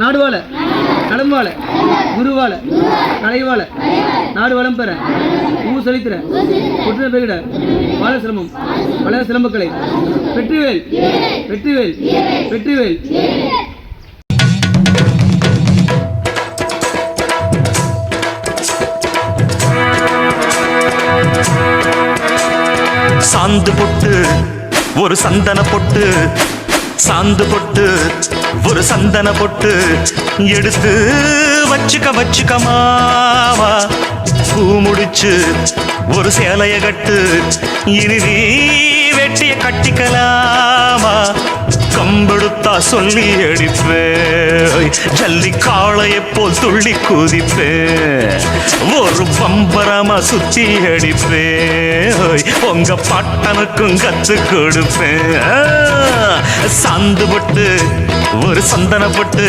நாடுவாழ நலம்வாழ குருவாழ கலைவாழ நாடு வளம் பெற ஊ செழித்திர ஒற்றுமை பெருகிட வாழ சிரமம் வளர சிலம்பக்கலை வெற்றிவேல் வெற்றிவேல் வெற்றிவேல். சாந்து பொட்டு ஒரு சந்தன பொட்டு, சாந்து பொட்டு ஒரு சந்தன பொட்டு எடுத்து வச்சுக்க மாவா. பூ முடிச்சு ஒரு சேலைய கட்டு, இனி நீ வெட்டிய கட்டிக்கலாமா. கம்பெடுத்தா சொல்லி அடிப்பேன், ஜல்லி காளையை போல் துள்ளி குதிப்பேன், ஒரு பம்பரமா சுத்தி அடிப்பேன், உங்க பாட்டனுக்கும் கத்து கொடுப்பேன். சாந்து பட்டு ஒரு சந்தன பட்டு